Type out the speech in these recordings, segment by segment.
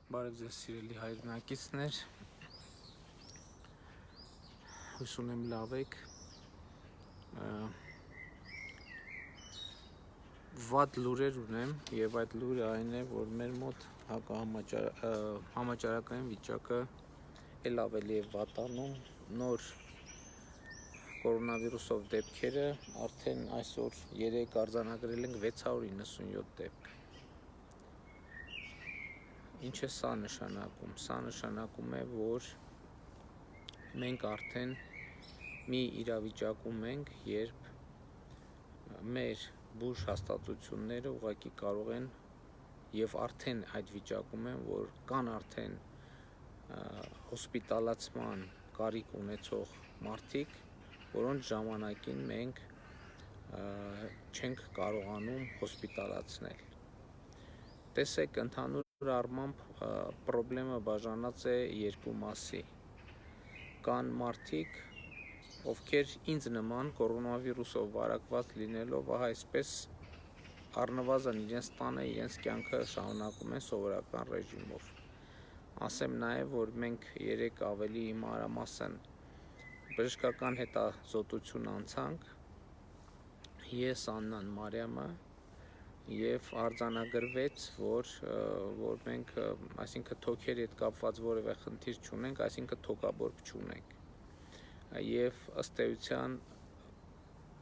Բարև ձեզ սիրելի հայրենակիցներ, հույս ունեմ լավ եք, վատ լուրեր ունեմ և այդ լուրը այն է, որ մեր մոտ համաճարակային վիճակը էլ ավելի է վատանում, նոր կորոնավիրուսով դեպքերը արդեն այսօր 3 արձանագրել ենք 697 դեպք։ Ինչ է սա նշանակում։ Սա նշանակում է, որ մենք արդեն մի իրավիճակում ենք, երբ մեր բուժ հաստատությունները ուղղակի կարող են և արդեն այդ վիճակում են, որ կան արդեն հոսպիտալացման կարիք ունեցող մարդիկ, որոնց ժամանակին մենք չենք կարողանում հոսպիտալացնել։ Տեսեք, ընդհանուր առմամբ պրոբլեմը բաժանած է երկու մասի։ Կան մարդիկ, ովքեր ինձ նման կորոնավիրուսով վարակված լինելով այսպես առնվազն իրենց տանը իրենց կյանքը շարունակում են սովորական ռեժիմով։ Ասեմ նաև, որ մենք 3 ավելի մանրամասն բժշկական հետազոտություն անցանք, ես, Աննան, Մարիամը, և արձանագրվեց, որ մենք, այսինքն թոքերի հետ կապված որևէ խնդիր չունենք, այսինքն թոքաբորբ չունենք, և ըստ էության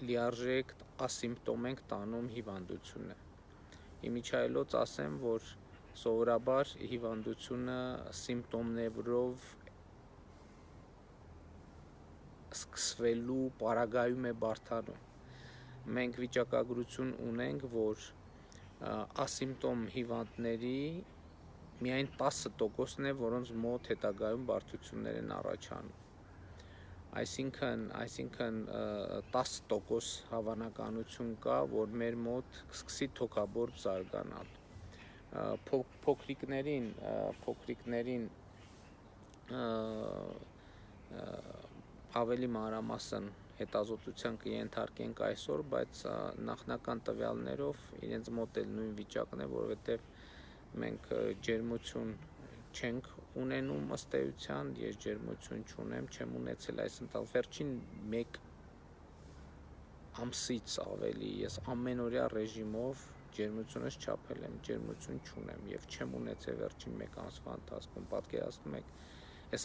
լիարժեք ասիմպտոմ ենք տանում հիվանդությունը։ Իմիջիայլոց ասեմ, որ սովորաբար հիվանդությունը սիմպտոմներով սկսվելու պարագայում է բարդանում։ Մենք վիճակագրություն ունենք, որ ասիմպտոմ հիվանդների միայն 10%-ն է, որոնց մոտ հետագայում բարդություններ են առաջանում։ Այսինքն 10% հավանականություն կա, որ մեր մոտ սկսի թոքաբորբ զարգանալ։ Փոքրիկներին ավելի մանրամասն հետազոտության կենթարկենք այսօր, բայց նախնական տվյալներով իրենց մոտ էլ նույն վիճակն է, որովհետև մենք ջերմություն չենք ունենում ըստ էության, ես ջերմություն չունեմ, չեմ ունեցել այս վերջին 1 ամսից ավելի ես ամենօրյա ռեժիմով ջերմությունս չափել եմ, ջերմություն չունեմ և չեմ ունեցել վերջին 1 ամսվա ընթացքում, պատկերացնում եք այս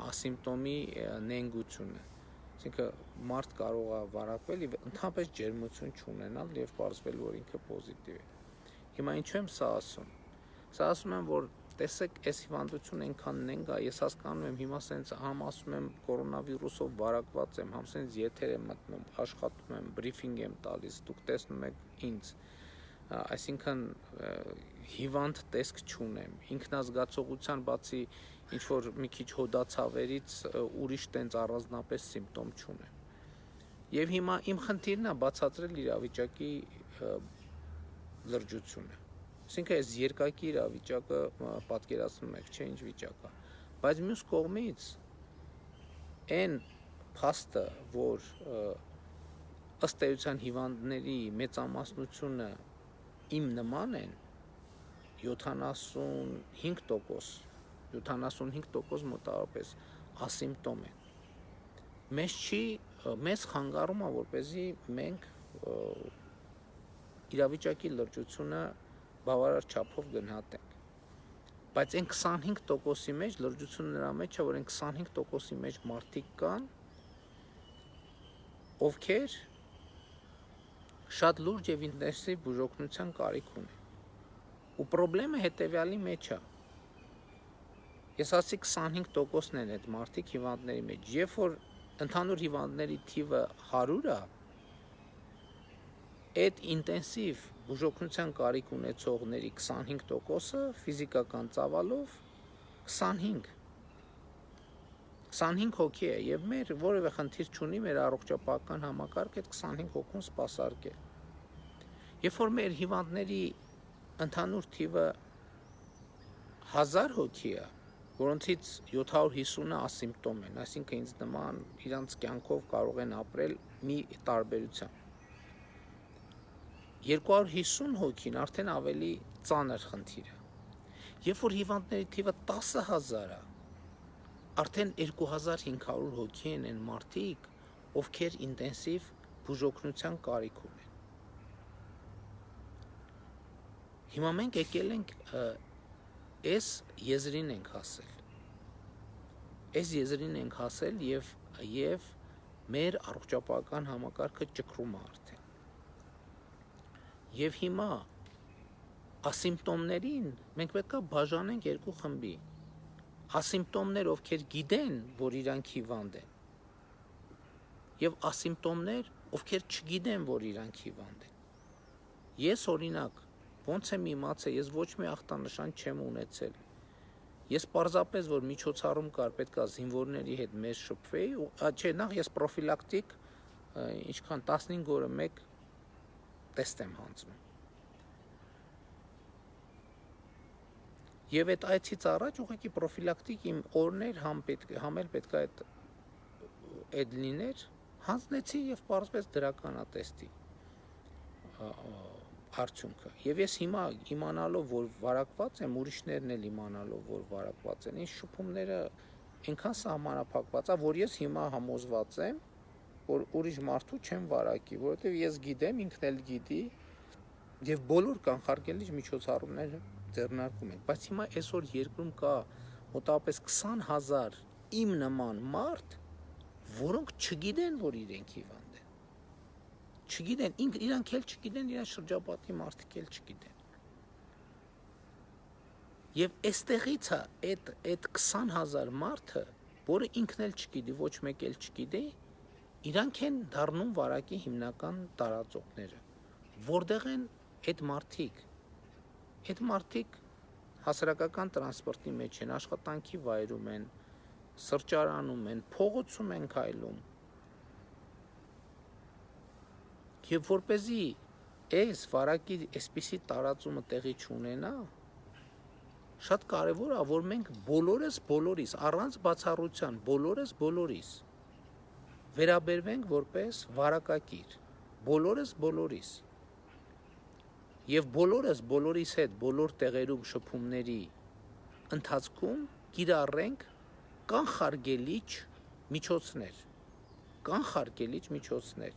ասիմպտոմի նենգությունը, այսինքն մարդ կարող է վարակվել և ընդհանրապես ջերմություն չունենալ և պարզվել, որ ինքը պոզիտիվ է։ Հիմա ինչու եմ սա ասում։ Սա ասում եմ, որ տեսեք, այս հիվանդությունը այնքան նենգ է, ես հասկանում եմ, հիմա սենց համ ասում եմ կորոնավիրուսով վարակված եմ, համ սենց եթեր եմ մտնում, աշխատում եմ, բրիֆինգ եմ տալիս, դուք տեսնում եք ինձ, այսինքն հիվանդ տեսք չունեմ, ինքնազգացողության բացի ինչ-որ մի քիչ հոդացավերից ուրիշ տենց առանձնապես սիմպտոմ չունեմ։ Եվ հիմա իմ խնդիրն է բացատրել իրավիճակի լրջությունը։ Այսինքն այս երկակի իրավիճակը պատկերացնում եք, չէ, ինչ վիճակ է։ Բայց մյուս կողմից այն փաստը, որ ըստ էության հիվանդների մեծամասնությունը իմ նման են, 75% մոտավորապես ասիմպտոմ են։ Մեզ խանգարում է, որպեսզի մենք իրավիճակի լրջությունը բավարար չափով գնահատենք։ Բայց այն 25%-ի մեջ լրջությունը նրա մեջ է, որ այն 25%-ի մեջ մարդիկ կան, ովքեր շատ լուրջ և ինտենսիվ բուժօգնության կարիք ունեն։ Ու պրոբլեմը հետևյալի մեջ է։ Ես ասացի 25%-ն են այդ մարդիկ հիվանդների մեջ, երբ որ ընդհանուր հիվանդների թիվը 100 է, այդ ինտենսիվ բուժօգնության կարիք ունեցողների 25%-ը ֆիզիկական ծավալով 25 հոգի է, և մեր որևէ խնդիր չունի մեր առողջապահական համակարգը այդ 25 հոգուն սպասարկել։ Երբ որ մեր հիվանդների ընդհանուր թիվը 1000 հոգի է, որոնցից 750-ը ասիմպտոմ են, այսինքն ինձ նման իրանց կյանքով կարող են ապրել մի տարբերությամբ։ 250 հոգին արդեն ավելի ծանր խնդիր է։ Երբ որ հիվանդների թիվը 10,000 է, արդեն 2500 հոգի են այն մարդիկ, ովքեր ինտենսիվ բուժօգնության կարիք ունեն։ Հիմա մենք եկել ենք այս եզրին ենք հասել։ Այս եզրին ենք հասել եւ մեր առողջապահական համակարգը ճկռում է արդեն։ Եվ հիմա ասիմպտոմներին մենք պետք է բաժանենք երկու խմբի։ Ասիմպտոմներ, ովքեր գիտեն, որ իրանք հիվանդ են, եւ ասիմպտոմներ, ովքեր չգիտեն, որ իրանք հիվանդ են։ Ես օրինակ ոնց եմ իմացել, ես ոչ մի ախտանշան չեմ ունեցել։ Ես պարզապես, որ միջոցառում կար, պետք է զինվորների հետ մեզ շփվեի, չէ, նախ ես պրոֆիլակտիկ ինչքան 15 օրը մեկ տեստ եմ հանձնում։ Եվ այդ այցից առաջ ուղղակի պրոֆիլակտիկ իմ օրներ համ էլ պետք է այդ լիներ, հանձնեցի եւ պարզվեց դրականատեստի արդյունքը։ Եվ ես հիմա իմանալով, որ վարակված եմ, ուրիշներն էլ իմանալով, որ վարակված են, ինձ շփումները այնքան սահմանափակված է, որ ես հիմա համոզված եմ, որ ուրիշ մարդու չեմ վարակի, որովհետև ես գիտեմ, ինքն էլ գիտի, եւ բոլոր կանխարգելիչ միջոցառումները ձեռնարկում ենք։ Բայց հիմա այսօր երկրում կա մոտավորապես 20,000 իմ նման մարդ, որոնք չգիտեն, որ իրենք հիվանդ են։ Չգիտեն, իրանք էլ չգիտեն, իրենց շրջապատի մարդիկ էլ չգիտեն։ Եվ այստեղից է այդ 20,000 մարդը, որը ինքն էլ չգիտի, ոչ մեկ էլ չգիտի, իրանք են դառնում վարակի հիմնական տարածողները։ Որտեղ են այդ մարդիկ։ Այդ մարդիկ հասարակական տրանսպորտի մեջ են, աշխատանքի վայրում են, սրճարանում են, փողոցում են քայլում։ Եվ որպեսզի այս վարակի այսպիսի տարածումը տեղի չունենա, շատ կարևոր է, որ մենք բոլորիս, առանց բացառության, բոլորիս վերաբերվենք որպես վարակակիր, բոլորիս։ Եվ բոլորիս հետ բոլոր տեղերում շփումների ընթացքում կիրառենք կանխարգելիչ միջոցներ։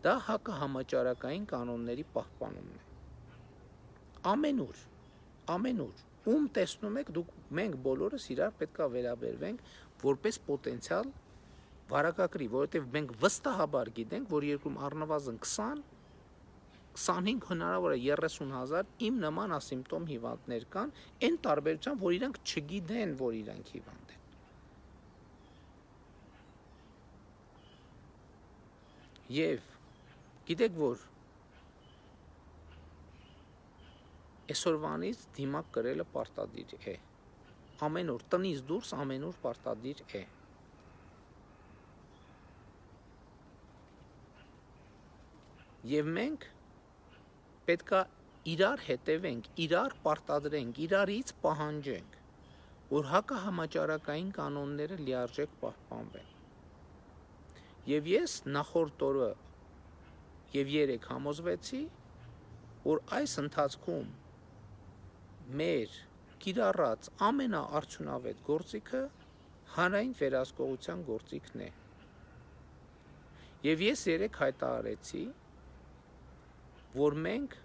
Դա հակահամաճարակային կանոնների պահպանումն է։ Ամենուր, ում տեսնում եք, մենք բոլորս իրար պետք է վերաբերվենք որպես պոտենցիալ վարակակրի, որովհետև մենք վստահաբար գիտենք, որ երկրում առնվազն 20-25 հնարավոր է 30,000 իմ նման ասիմպտոմ հիվանդներ կան, այն տարբերությամբ, որ իրանք չգիտեն, որ իրանք հիվանդ են։ Եվ գիտեք, որ այսօրվանից դիմակ կրելը պարտադիր է։ Ամեն օր տնից դուրս ամեն օր պարտադիր է։ Եվ մենք պետքա իրար հետևենք, իրար պարտադրենք, իրարից պահանջենք, որ հակահամաճարակային կանոնները լիարժեք պահպանվեն։ Եվ ես նախորդ օրը եւ երեք համոզվեցի, որ այս ընթացքում մեր կիրառած ամենաարդյունավետ գործիքը հանրային վերահսկողության գործիքն է։ Եվ ես երեք հայտարարեցի, որ մենք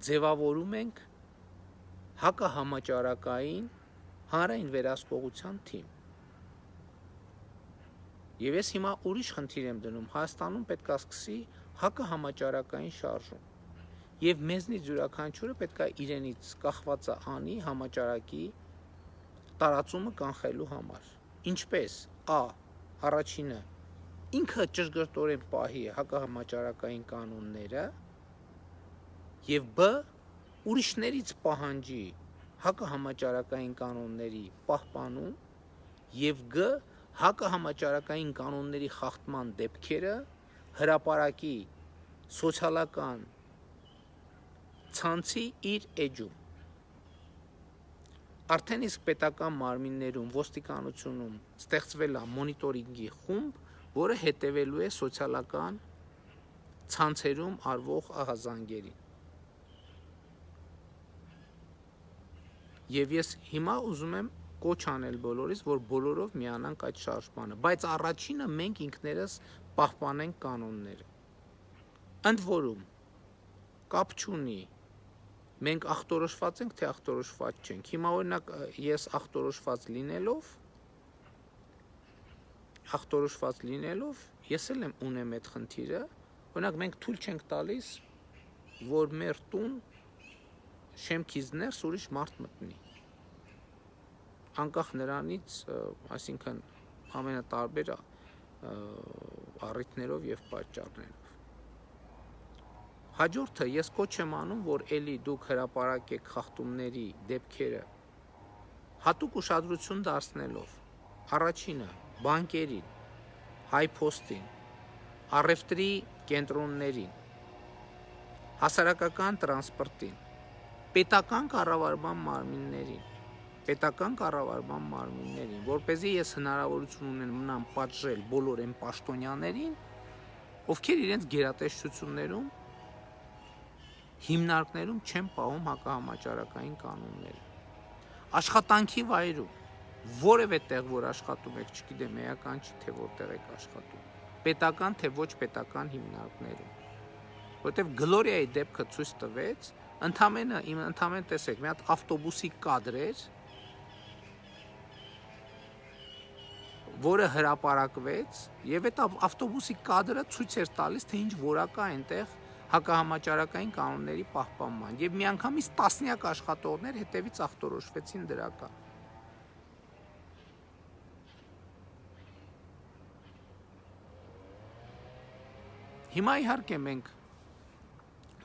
ձևավորում ենք հակահամաճարակային հանրային վերահսկողության թիմ։ Եվ ես հիմա ուրիշ խնդիր եմ դնում, Հայաստանում պետք է սկսի հակահամաճարակային շարժում։ Եվ մեզնից յուրաքանչյուրը պետք է իրենից կախվածը անի համաճարակի տարածումը կանխելու համար։ Ինչպես առաջինը ինքը ճշգրտորեն պահի հակահամաճարակային կանոնները, եւ ուրիշներից պահանջի հակահամաճարակային կանոնների պահպանում, եւ հակահամաճարակային կանոնների խախտման դեպքերը հրապարակի սոցիալական ցանցի իր էջում։ Արդեն իսկ պետական մարմիններում, ոստիկանությունում ստեղծվել է մոնիտորինգի խումբ, որը հետևելու է սոցիալական ցանցերում արվող ահազանգերին։ Եվ ես հիմա ուզում եմ կոչ անել բոլորիս, որ բոլորով միանանք այդ շարժմանը, բայց առաջինը մենք ինքներս պահպանենք կանոնները։ Ընդ որում կապ չունի մենք ախտորոշված ենք, թե ախտորոշված չենք։ Հիմա օրինակ ես ախտորոշված լինելով ես էլ ունեմ այդ խնդիրը, օրինակ մենք թույլ չենք տալիս, որ մեր տուն շեմքից ներս ուրիշ մարդ մտնի։ Անկախ նրանից, այսինքն ամենատարբեր առիթներով եւ պատճառներով։ Հաջորդը ես կոչ եմ անում, որ էլի դուք հրապարակեք խախտումների դեպքերը հատուկ ուշադրություն դարձնելով առաջինը բանկերին, հայփոստին, առևտրի կենտրոններին, հասարակական տրանսպորտին, պետական կառավարման մարմիններին, որպեսզի ես հնարավորություն ունենամ պատժել բոլոր այն պաշտոնյաներին, ովքեր իրենց գերատեսչություններում հիմնարկներում չեն պահում հակահամաճարակային կանոնները։ Աշխատանքի վայրում որևէ տեղ, որ աշխատում եք, չգիտեմ, էական չի, թե որտեղ եք աշխատում, պետական թե ոչ պետական հիմնարկներում, որտեղ Գլորիայի դեպքը ցույց տվեց, ընդամենը տեսեք, մի հատ ավտոբուսի կադր էր, որը հրապարակվեց, եւ այդ ավտոբուսի կադրը ցույց էր տալիս, թե ինչ որակ է այնտեղ հակահամաճարակային կանոնների պահպանման, եւ միանգամից տասնյակ աշխատողներ հետևից ախտորոշվեցին դրական։ Հիմա իհարկե մենք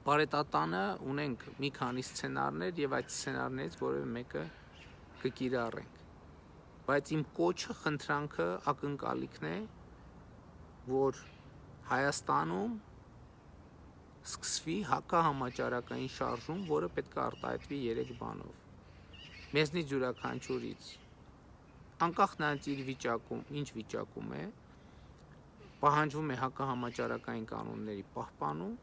բարետատանը ունենք մի քանի սցենարներ եւ այդ սցենարներից որևէ մեկը կկիրառենք, բայց իմ կոչը, խնդրանքը, ակնկալիքն է, որ Հայաստանում սկսվի հակահամաճարակային շարժում, որը պետք է արտահայտվի 3 բանով։ Մեզնից յուրաքանչյուրից, անկախ նրանից իր վիճակում, ինչ վիճակում է, պահանջվում է հակահամաճարակային կանոնների պահպանում։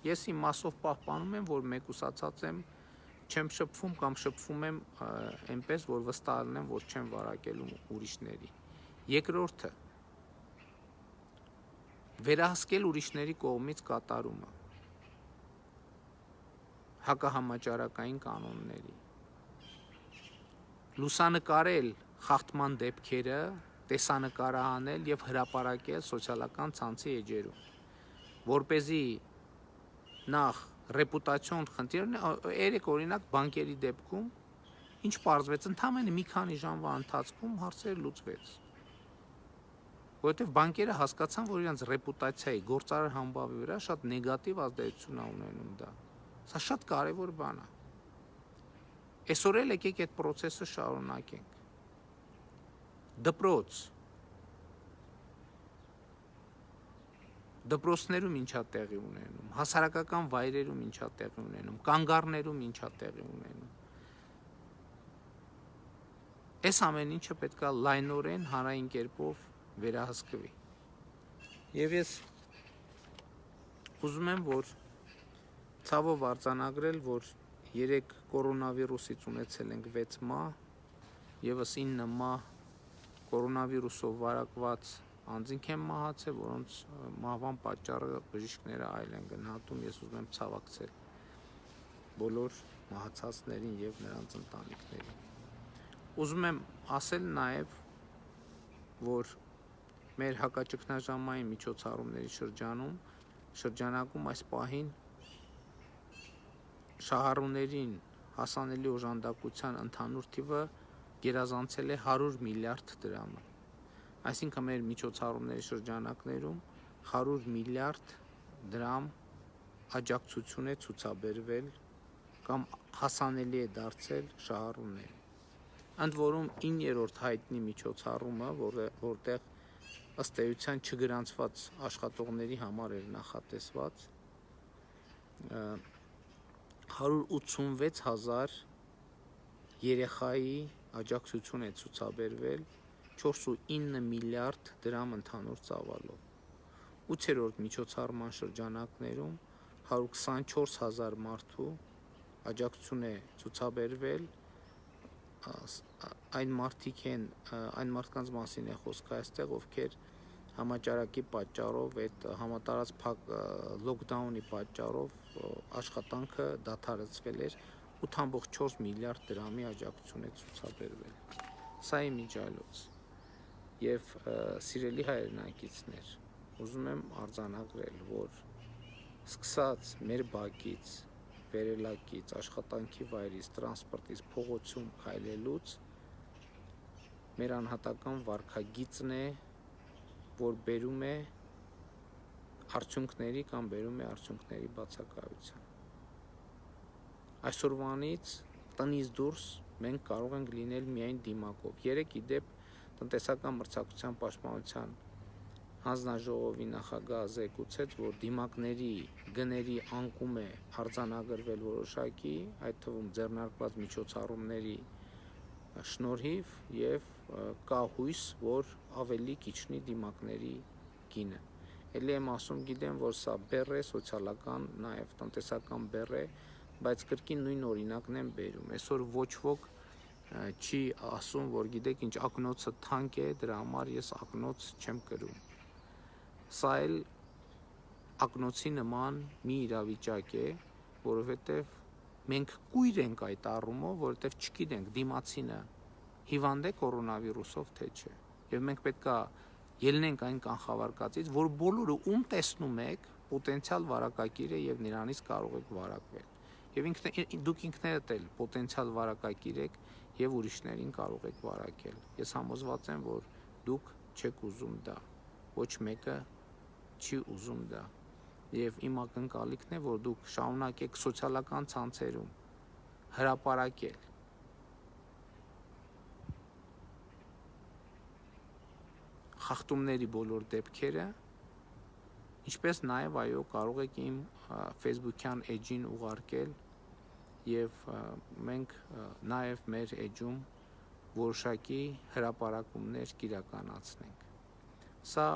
Ես իմ մասով պահպանում եմ, որ մեկուսացած եմ, չեմ շփվում կամ շփվում եմ այնպես, որ վստահ լինեմ, որ չեմ վարակելու ուրիշների։ Երկրորդը վերահսկել ուրիշների կողմից կատարումը հակահամաճարակային կանոնների, լուսանկարել խախտման դեպքերը, տեսանկարահանել եւ հրապարակել սոցիալական ցանցի էջերում, որպեսզի նախ ռեպուտացիոն խնդիրը, երեք օրինակ բանկերի դեպքում ինչ պարզվեց, ընդամենը մի քանի ժամվա ընթացքում հարցերը լուծվեց, որովհետև բանկերը հասկացան, որ իրենց ռեպուտացիայի գործարար համբավի վրա շատ նեգատիվ ազդեցություն է ունենում դա։ Սա շատ կարևոր բան է։ Այսօր էլ եկեք այդ process-ը շարունակենք։ Դպրոցներում ինչա տեղի ունենում, հասարակական վայրերում ինչա տեղի ունենում, կանգառներում ինչա տեղի ունենում։ Այս ամեն ինչը պետք է լայնորեն հանրային կերպով վերահսկվի։ Եվ ես ուզում եմ, որ ցավով արձանագրել, որ 3 կորոնավիրուսից ունեցել ենք 6 մահ, եւս 9 մահ կորոնավիրուսով վարակված անձինք են մահացել, որոնց մահվան պատճառը բժիշկները այլ են գնահատում։ Ես ուզում եմ ցավակցել բոլոր մահացածներին եւ նրանց ընտանիքներին։ Ուզում եմ ասել նաեւ, որ մեր հակաճգնաժամային միջոցառումների շրջանակում այս պահին շահառուներին հասանելի օժանդակության ընդհանուր թիվը գերազանցել է 100 միլիարդ դրամը։ Այսինքն մեր միջոցառումների շրջանակներում 100 միլիարդ դրամ աջակցություն է ցուցաբերվել կամ հասանելի է դարձել շահառուներին։ Ընդ որում 9-րդ հայտնի միջոցառումը, որտեղ ըստ էության չգրանցված աշխատողների համար էր նախատեսված, 186,000 երեխայի աջակցություն է ցուցաբերվել 4.9 միլիարդ դրամ ընդհանուր ծավալով։ 8-րդ միջոցառման շրջանակներում 124,000 մարդու աջակցություն է ցուցաբերվել այն մարդիկ են, այն մարդկանց մասին է խոսքը այստեղ, ովքեր համաճարակի պատճառով, այդ համատարած փակ լոկդաունի պատճառով աշխատանքը դադարեցվել էր 8.4 միլիարդ դրամի աջակցություն է ցուցաբերվել։ Սա է միջայլոց։ Եվ սիրելի հայրենակիցներ, ուզում եմ արձանագրել, որ սկսած մեր բակից, վերելակից, աշխատանքի վայրից, տրանսպորտից, փողոցում քայլելուց մեր անհատական վարքագիծն է, որ բերում է արդյունքների կամ բերում է արդյունքների բացակայության։ Այսօրվանից տնից դուրս մենք կարող ենք լինել միայն դիմակով։ Երեկ ի դեպ տնտեսական մրցակցության պաշտպանության հանձնաժողովի նախագահը զեկուցեց, որ դիմակների գների անկում է արձանագրվել որոշակի, այդ թվում ձեռնարկված միջոցառումների շնորհիվ եւ կա հույս, որ ավելի կիչնի դիմակների գինը։ Էլի եմ ասում, գիտեմ, որ սա բեռ է, սոցիալական, նաեւ տնտեսական բեռ է, բայց կրկին նույն օրինակն եմ բերում։ Այսօր ոչ ոք չի ասում, որ գիտեք ինչ, ակնոցը թանկ է, դրա համար ես ակնոց չեմ կրում։ Սա էլ ակնոցի նման մի իրավիճակ է, որովհետեւ մենք կույր ենք այդ առումով, որովհետեւ չգիտենք դիմացինը հիվանդ է կորոնավիրուսով թե չէ։ Եվ մենք պետքա ելնենք այն կանխավարկածից, որ բոլորը ում տեսնում եք, պոտենցիալ վարակակիր է եւ նրանից կարող եք վարակվել։ Եվ դուք ինքներդ էլ պոտենցիալ վարակակիր եք եւ ուրիշներին կարող եք վարակել։ Ես համոզված եմ, որ դուք չեք ուզում դա։ Ոչ մեկը չի ուզում դա։ Եվ իմ ակնկալիքն է, որ դուք շարունակեք սոցիալական ցանցերում հրապարակել խախտումների բոլոր դեպքերը, ինչպես նաև այո կարող եք իմ Facebook-յան էջին ուղարկել եւ մենք նաև մեր էջում որոշակի հրապարակումներ կիրականացնենք։ Սա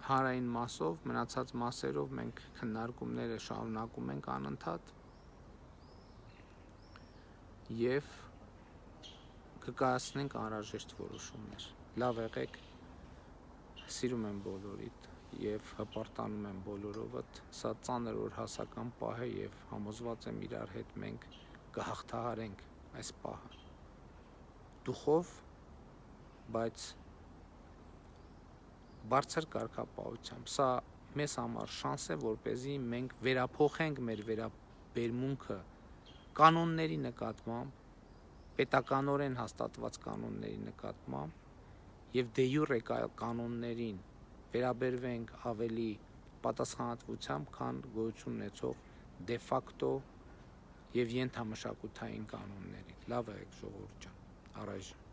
հանրային մասով, մնացած մասերով մենք քննարկումները շարունակում ենք անընդհատ եւ կկայացնենք անհրաժեշտ որոշումներ։ Լավ եղեք, սիրում եմ բոլորիդ եւ հպարտանում եմ բոլորովդ, սա ծանր օրհասական պահ է եւ համոզված եմ իրար հետ մենք կհաղթահարենք այս պահը։ Դուխով, բայց բարձր կարգապահությամբ։ Սա մեզ համար շանս է, որպեսզի մենք վերափոխենք մեր վերաբերմունքը կանոնների նկատմամբ, պետականորեն հաստատված կանոնների նկատմամբ եւ դե յուրե կանոններին վերաբերվենք ավելի պատասխանատվությամբ, քան գոյություն ունեցող դե ֆակտո եւ ենթամշակութային կանոններին։ Լավ եղեք ժողովուրդ ջան, առայժմ